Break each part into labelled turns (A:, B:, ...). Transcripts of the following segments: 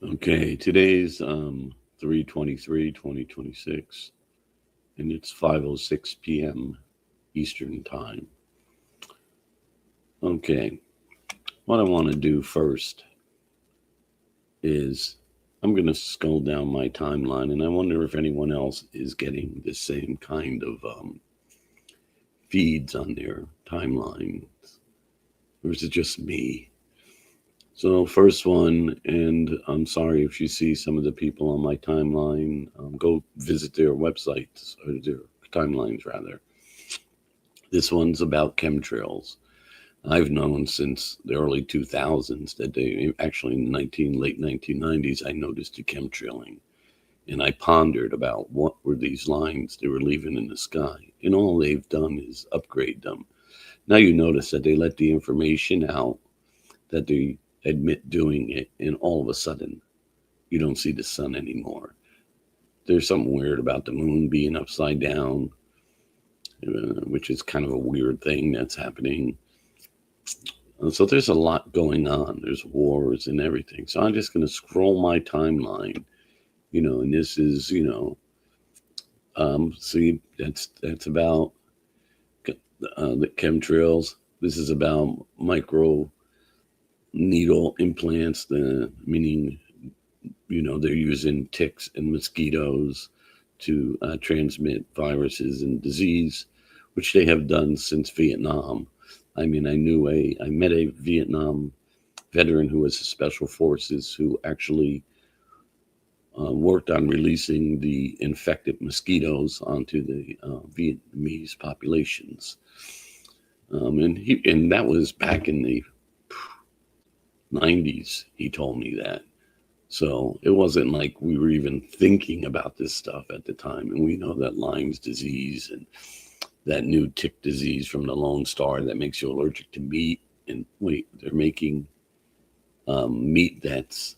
A: Okay, today's 3/23, and it's 5:06 p.m. Eastern Time. Okay, what I want to do first is I'm going to scroll down my timeline, and I wonder if anyone else is getting the same kind of feeds on their timeline, or is it just me? So, first one, and I'm sorry if you see some of the people on my timeline, go visit their websites, or their timelines rather. This one's about chemtrails. I've known since the early 2000s that they actually in late 1990s, I noticed the chemtrailing. And I pondered about what were these lines they were leaving in the sky. And all they've done is upgrade them. Now you notice that they let the information out that they admit doing it, and all of a sudden, you don't see the sun anymore. There's something weird about the moon being upside down, which is kind of a weird thing that's happening. So there's a lot going on. There's wars and everything. So I'm just going to scroll my timeline, and this is, see, that's about the chemtrails. This is about micro needle implants, meaning they're using ticks and mosquitoes to transmit viruses and disease, which they have done since Vietnam. I mean, I met a Vietnam veteran who was special forces who actually worked on releasing the infected mosquitoes onto the Vietnamese populations. And that was back in the 90s. He told me that. So it wasn't like we were even thinking about this stuff at the time. And we know that Lyme's disease and that new tick disease from the Lone Star that makes you allergic to meat. And wait, they're making meat that's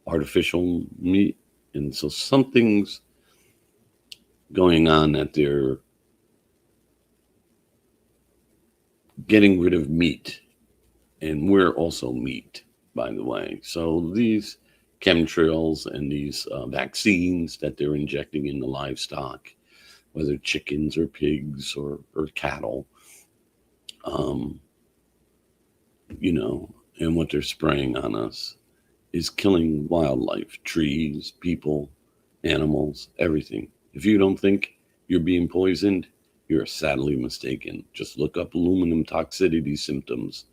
A: artificial meat. And so something's going on that they're getting rid of meat. And we're also meat, by the way. So these chemtrails and these vaccines that they're injecting in the livestock, whether chickens or pigs or cattle, um, and what they're spraying on us is killing wildlife, trees, people, animals, everything. If you don't think you're being poisoned, you're sadly mistaken. Just look up aluminum toxicity symptoms,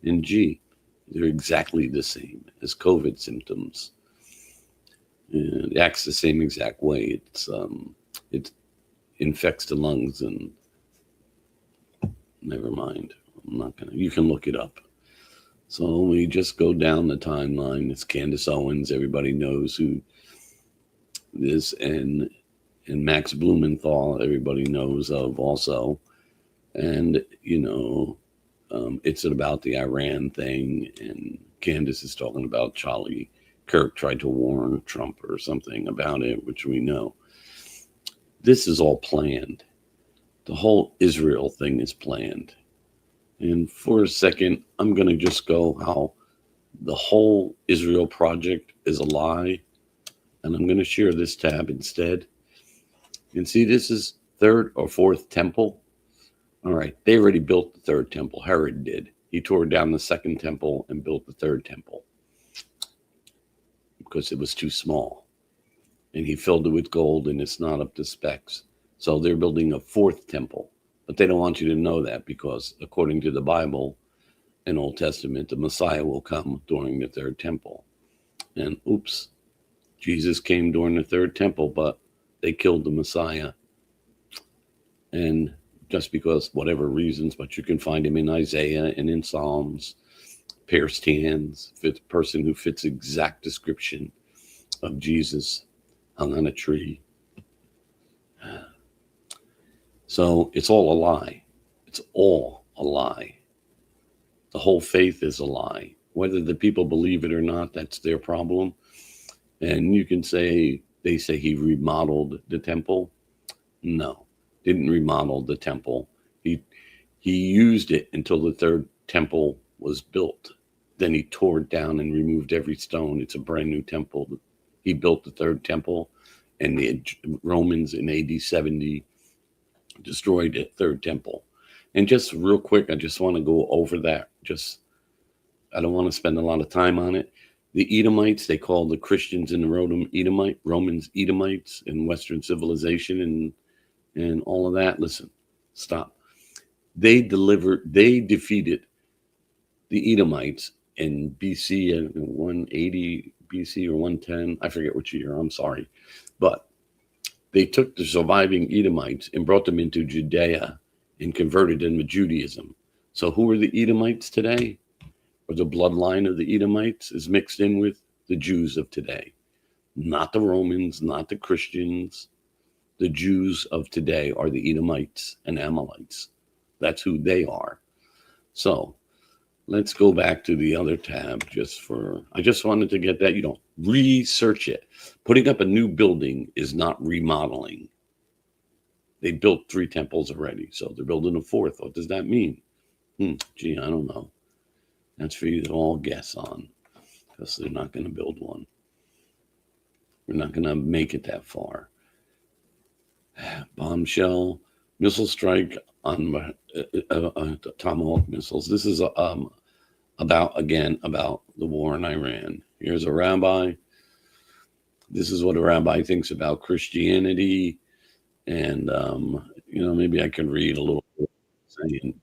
A: and gee, they're exactly the same as COVID symptoms. And it acts the same exact way. It infects the lungs, and never mind. I'm not gonna. You can look it up. So we just go down the timeline. It's Candace Owens. Everybody knows who this, and Max Blumenthal. Everybody knows of also, and it's about the Iran thing, and Candace is talking about Charlie Kirk tried to warn Trump or something about it, which we know. This is all planned. The whole Israel thing is planned. And for a second, I'm going to just go how the whole Israel project is a lie. And I'm going to share this tab instead. And see, this is third or fourth temple. All right, they already built the third temple. Herod did. He tore down the second temple and built the third temple because it was too small. And he filled it with gold, and it's not up to specs. So they're building a fourth temple. But they don't want you to know that because according to the Bible and Old Testament, the Messiah will come during the third temple. And oops, Jesus came during the third temple, but they killed the Messiah. And just because whatever reasons, but you can find him in Isaiah and in Psalms, pierced hands, person who fits exact description of Jesus hung on a tree. So it's all a lie. It's all a lie. The whole faith is a lie. Whether the people believe it or not, that's their problem. And you can say, they say he remodeled the temple. No, didn't remodel the temple. He used it until the third temple was built. Then he tore it down and removed every stone. It's a brand new temple. He built the third temple, and the Romans in AD 70 destroyed the third temple. And just real quick, I just want to go over that. I don't want to spend a lot of time on it. The Edomites, they call the Christians in the Romans Edomites in Western civilization and all of that. Listen, stop. They defeated the Edomites in BC, 180 BC or 110. I forget which year, I'm sorry. But they took the surviving Edomites and brought them into Judea and converted them to Judaism. So who are the Edomites today? Or the bloodline of the Edomites is mixed in with the Jews of today. Not the Romans, not the Christians. The Jews of today are the Edomites and Amalekites. That's who they are. So let's go back to the other tab I just wanted to get that. You don't research it. Putting up a new building is not remodeling. They built 3 temples already, so they're building a 4th. What does that mean? Gee, I don't know. That's for you to all guess on, because they're not going to build one. We're not going to make it that far. Bombshell, missile strike on Tomahawk missiles. This is about the war in Iran. Here's a rabbi. This is what a rabbi thinks about Christianity. And, maybe I can read a little bit saying,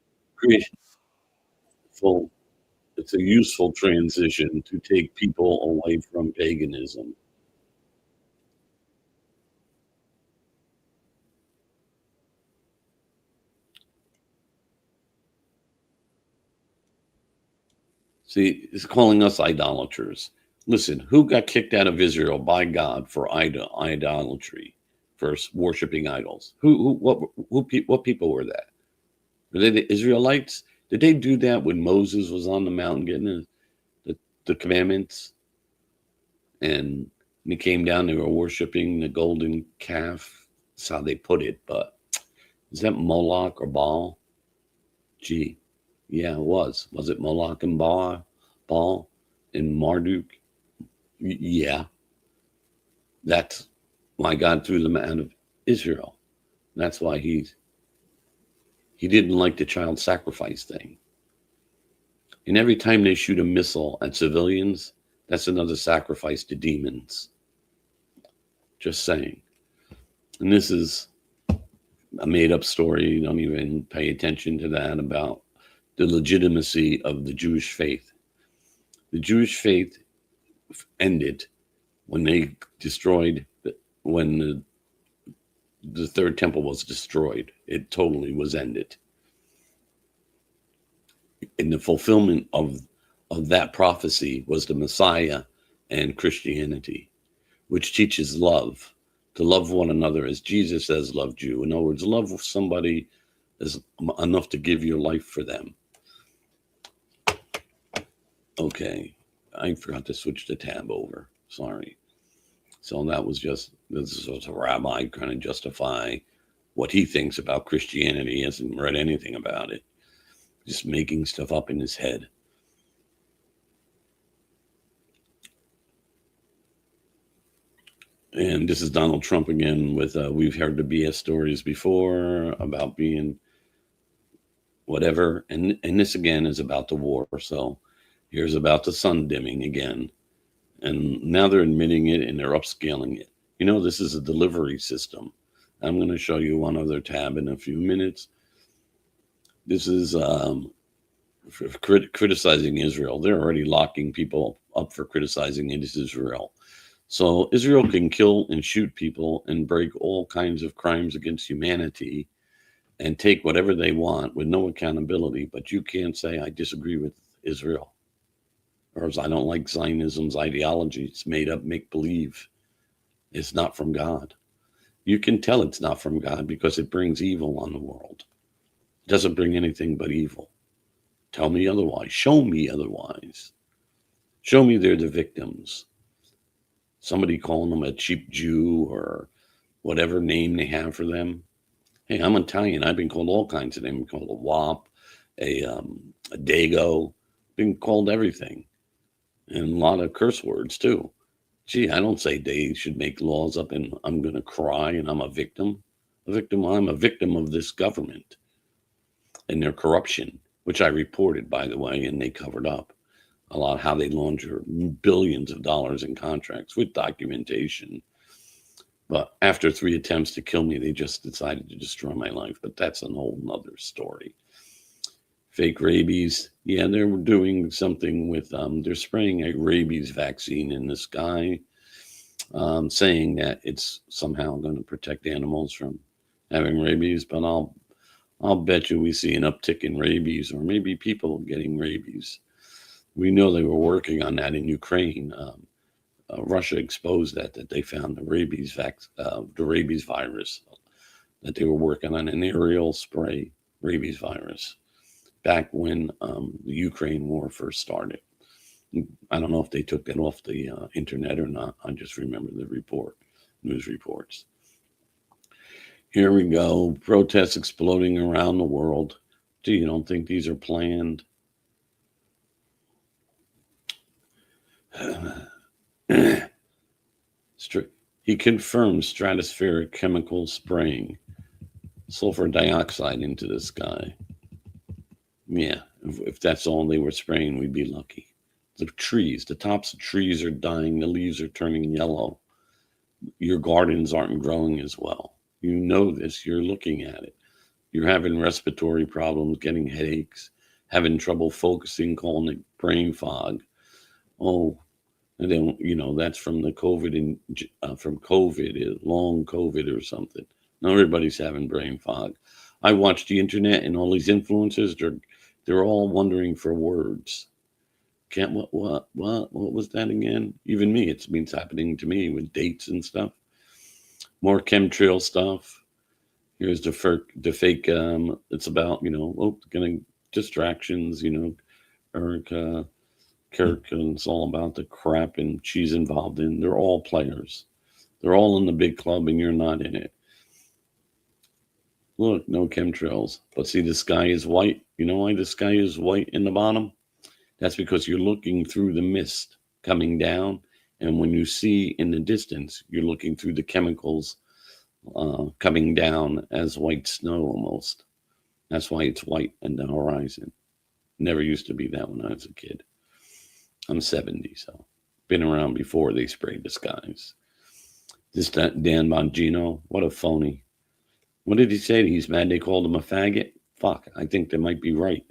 A: it's a useful transition to take people away from paganism. See, it's calling us idolaters. Listen, who got kicked out of Israel by God for idolatry, for worshiping idols? What people were that? Were they the Israelites? Did they do that when Moses was on the mountain getting the commandments? And when he came down, they were worshiping the golden calf. That's how they put it. But is that Moloch or Baal? Gee, yeah, it was. Was it Moloch and Baal and Marduk? Yeah. That's why God threw them out of Israel. That's why he didn't like the child sacrifice thing. And every time they shoot a missile at civilians, that's another sacrifice to demons. Just saying. And this is a made-up story. Don't even pay attention to that, about the legitimacy of the Jewish faith. The Jewish faith ended when they destroyed, when the third temple was destroyed. It totally was ended. And the fulfillment of that prophecy was the Messiah and Christianity, which teaches love, to love one another as Jesus has loved you. In other words, love somebody is enough to give your life for them. Okay, I forgot to switch the tab over. Sorry. So this was a rabbi trying to justify what he thinks about Christianity. He hasn't read anything about it. Just making stuff up in his head. And this is Donald Trump again with, we've heard the BS stories before about being whatever. And this again is about the war. So here's about the sun dimming again. And now they're admitting it and they're upscaling it. This is a delivery system. I'm going to show you one other tab in a few minutes. This is criticizing Israel. They're already locking people up for criticizing Israel. So Israel can kill and shoot people and break all kinds of crimes against humanity and take whatever they want with no accountability. But you can't say, I disagree with Israel, or I don't like Zionism's ideology. It's made up make-believe. It's not from God. You can tell it's not from God because it brings evil on the world. It doesn't bring anything but evil. Tell me otherwise. Show me otherwise. Show me they're the victims. Somebody calling them a cheap Jew or whatever name they have for them. Hey, I'm Italian. I've been called all kinds of names. I'm called a wop, a dago, Been called everything, and a lot of curse words too. Gee, I don't say they should make laws up and I'm going to cry and I'm a victim. I'm a victim of this government and their corruption, which I reported, by the way, and they covered up a lot how they launder billions of dollars in contracts with documentation. But after 3 attempts to kill me, they just decided to destroy my life. But that's an whole nother story. Fake rabies. Yeah, they're doing something with, they're spraying a rabies vaccine in the sky, saying that it's somehow going to protect animals from having rabies. But I'll bet you we see an uptick in rabies, or maybe people getting rabies. We know they were working on that in Ukraine. Russia exposed that they found the rabies virus, that they were working on an aerial spray rabies virus back when the Ukraine war first started. I don't know if they took that off the internet or not. I just remember the news reports. Here we go. Protests exploding around the world. Do you don't think these are planned? He confirms stratospheric chemical spraying sulfur dioxide into the sky. Yeah, if that's all they were spraying, we'd be lucky. The tops of trees are dying. The leaves are turning yellow. Your gardens aren't growing as well. You know this. You're looking at it. You're having respiratory problems, getting headaches, having trouble focusing, calling it brain fog. Oh, and then, that's from the COVID, from COVID, long COVID or something. Now everybody's having brain fog. I watch the internet and all these influencers, they're all wondering for words. What was that again? Even me, it's been happening to me with dates and stuff. More chemtrail stuff. Here's the fake, it's about, distractions, Erica, Kirk, and it's all about the crap and she's involved in. They're all players. They're all in the big club and you're not in it. Look, no chemtrails. But see, the sky is white. You know why the sky is white in the bottom? That's because you're looking through the mist coming down. And when you see in the distance, you're looking through the chemicals coming down as white snow almost. That's why it's white in the horizon. Never used to be that when I was a kid. I'm 70, so been around before they sprayed the skies. This Dan Bongino, what a phony. What did he say? He's mad they called him a faggot? Fuck, I think they might be right.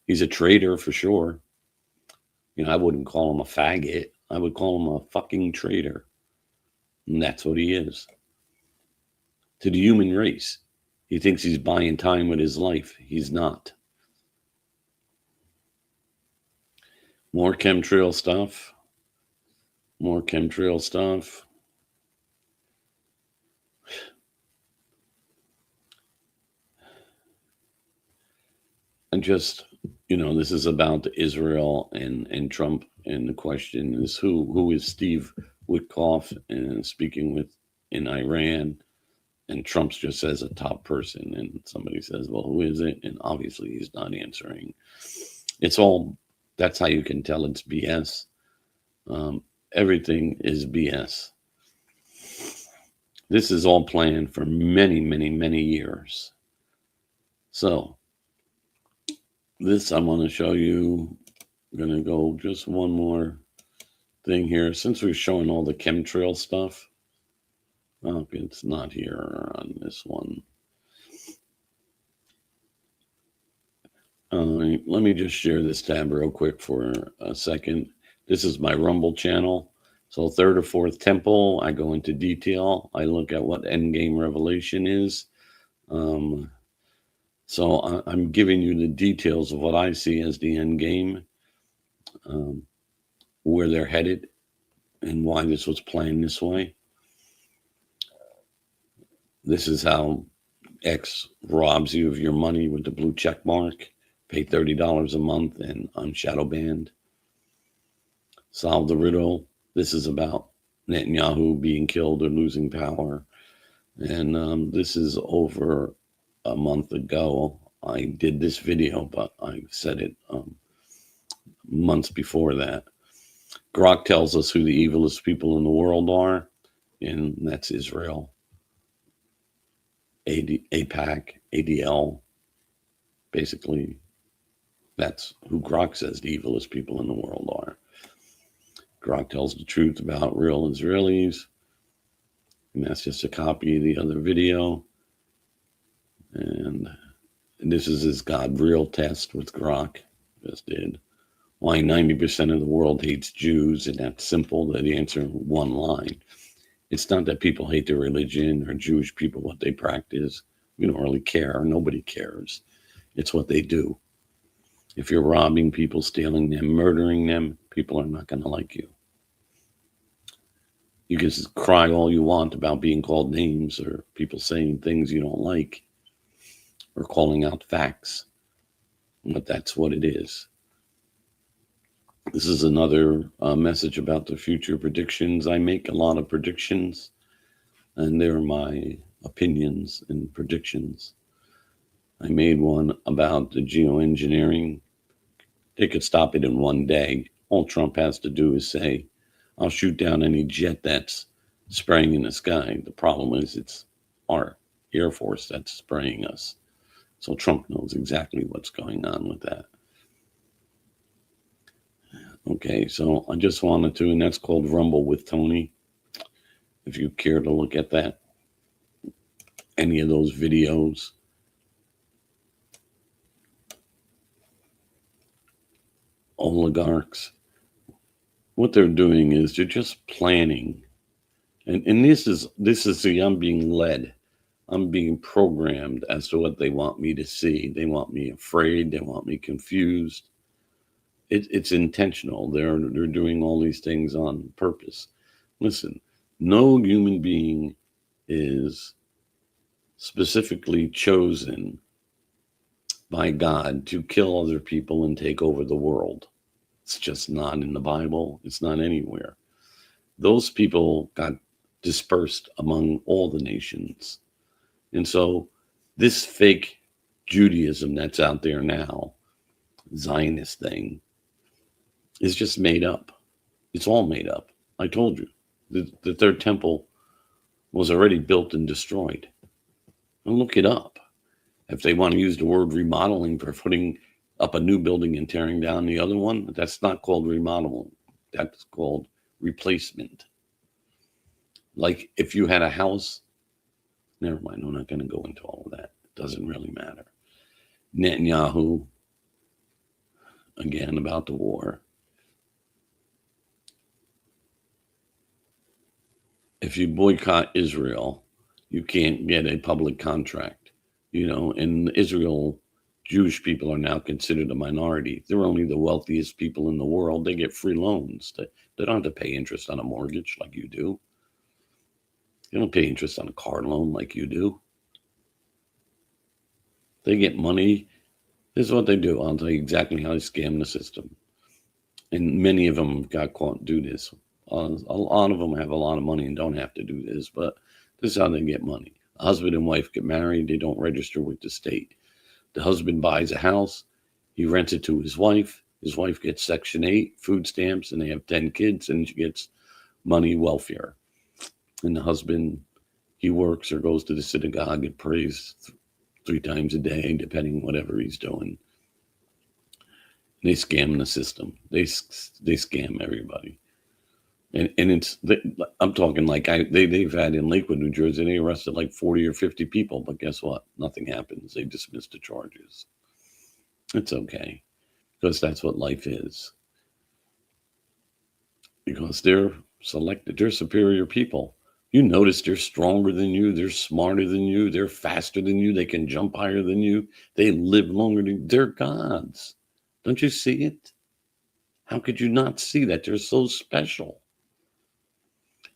A: He's a traitor for sure. I wouldn't call him a faggot. I would call him a fucking traitor. And that's what he is. To the human race. He thinks he's buying time with his life. He's not. More chemtrail stuff. And just, this is about Israel and Trump. And the question is who is Steve Witkoff and speaking with in Iran? And Trump's just says a top person. And somebody says, well, who is it? And obviously he's not answering. That's how you can tell it's BS. Everything is BS. This is all planned for many, many, many years. So this I want to show you. I'm going to go just one more thing here. Since we're showing all the chemtrail stuff. Oh, it's not here on this one. Let me just share this tab real quick for a second. This is my Rumble channel. So third or fourth temple, I go into detail. I look at what endgame revelation is. So I'm giving you the details of what I see as the endgame, where they're headed, and why this was planned this way. This is how X robs you of your money with the blue check mark. Pay $30 a month and I'm shadow banned. Solve the riddle. This is about Netanyahu being killed or losing power. And this is over a month ago. I did this video, but I said it months before that. Grok tells us who the evilest people in the world are, and that's Israel, APAC, ADL. Basically, that's who Grok says the evilest people in the world are. Grok tells the truth about real Israelis, and that's just a copy of the other video. And this is his God real test with Grok. Just did. Why 90% of the world hates Jews, and that's simple. The answer in one line. It's not that people hate their religion or Jewish people, what they practice. We don't really care. Nobody cares. It's what they do. If you're robbing people, stealing them, murdering them, people are not going to like you. You can cry all you want about being called names or people saying things you don't like or calling out facts, but that's what it is. This is another message about the future predictions. I make a lot of predictions, and they're my opinions and predictions. I made one about the geoengineering. They could stop it in one day. All Trump has to do is say, I'll shoot down any jet that's spraying in the sky. The problem is it's our Air Force that's spraying us. So Trump knows exactly what's going on with that. Okay, so I just wanted to, and that's called Rumble with Tony. If you care to look at that, any of those videos. Oligarchs, what they're doing is they're just planning. And this is the, I'm being led. I'm being programmed as to what they want me to see. They want me afraid. They want me confused. It's intentional. They're doing all these things on purpose. Listen, no human being is specifically chosen by God to kill other people and take over the world. It's just not in the Bible. It's not anywhere. Those people got dispersed among all the nations. And so this fake Judaism that's out there now, Zionist thing, is just made up. It's all made up. I told you, the third temple was already built and destroyed. And look it up. If they want to use the word remodeling for putting up a new building and tearing down the other one, that's not called remodeling. That's called replacement. Like if you had a house, never mind, I'm not going to go into all of that. It doesn't really matter. Netanyahu, again, about the war. If you boycott Israel, you can't get a public contract. You know, in Israel, Jewish people are now considered a minority. They're only the wealthiest people in the world. They get free loans. They don't have to pay interest on a mortgage like you do. They don't pay interest on a car loan like you do. They get money. This is what they do. I'll tell you exactly how they scam the system. And many of them got caught do this. A lot of them have a lot of money and don't have to do this, but this is how they get money. A husband and wife get married. They don't register with the state. The husband buys a house. He rents it to his wife. His wife gets Section 8 food stamps, and they have 10 kids, and she gets money, welfare. And the husband, he works or goes to the synagogue and prays 3 times a day, depending whatever he's doing. They scam the system. They scam everybody. And it's, I'm talking like they've had in Lakewood, New Jersey, they arrested like 40 or 50 people, but guess what? Nothing happens. They dismissed the charges. It's okay, because that's what life is. Because they're selected, they're superior people. You notice they're stronger than you, they're smarter than you, they're faster than you, they can jump higher than you, they live longer than you. They're gods. Don't you see it? How could you not see that? They're so special.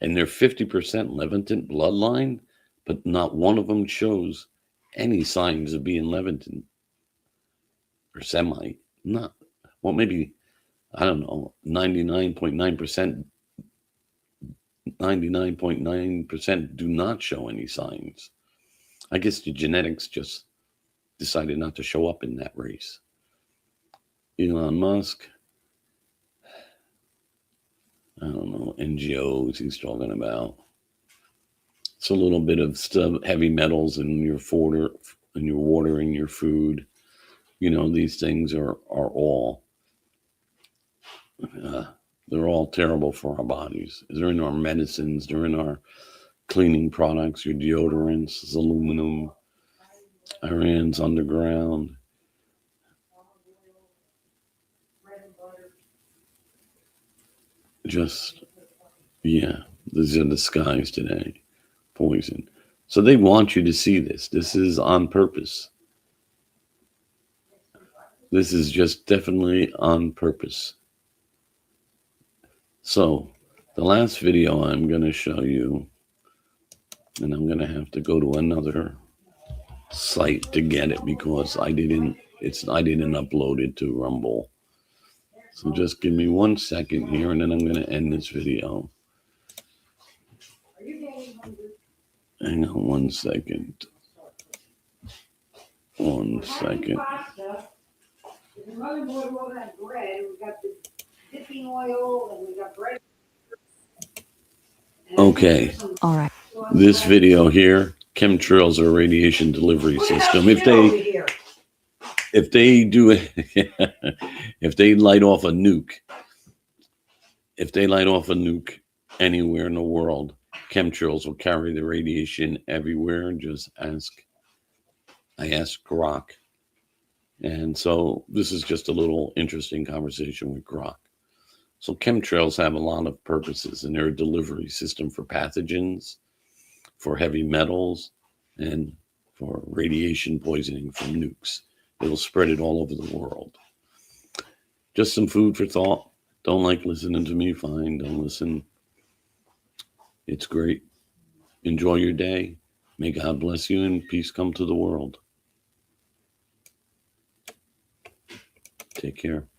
A: And they're 50% Levitan bloodline, but not one of them shows any signs of being Levitan or Semite. Not, well, maybe, I don't know, 99.9% do not show any signs. I guess the genetics just decided not to show up in that race. Elon Musk, NGOs he's talking about. It's a little bit of stuff, heavy metals in your water, in your food. You know, these things are all they're all terrible for our bodies. They're in our medicines. They're in our cleaning products, your deodorants, aluminum, Iran's underground. Just, yeah, these are the skies today. Poison. So they want you to see this. This is on purpose. This is just definitely on purpose. So the last video I'm going to show you, and I'm going to have to go to another site to get it because I didn't upload it to Rumble. So just give me 1 second here, and then I'm going to end this video. Hang on 1 second. 1 second. Okay.
B: All right.
A: This video here, chemtrails are a radiation delivery system. If they do it, if they light off a nuke anywhere in the world, chemtrails will carry the radiation everywhere. Just I asked Grok. And so this is just a little interesting conversation with Grok. So chemtrails have a lot of purposes, and they're a delivery system for pathogens, for heavy metals, and for radiation poisoning from nukes. It'll spread it all over the world. Just some food for thought. Don't like listening to me? Fine, don't listen. It's great. Enjoy your day. May God bless you and peace come to the world. Take care.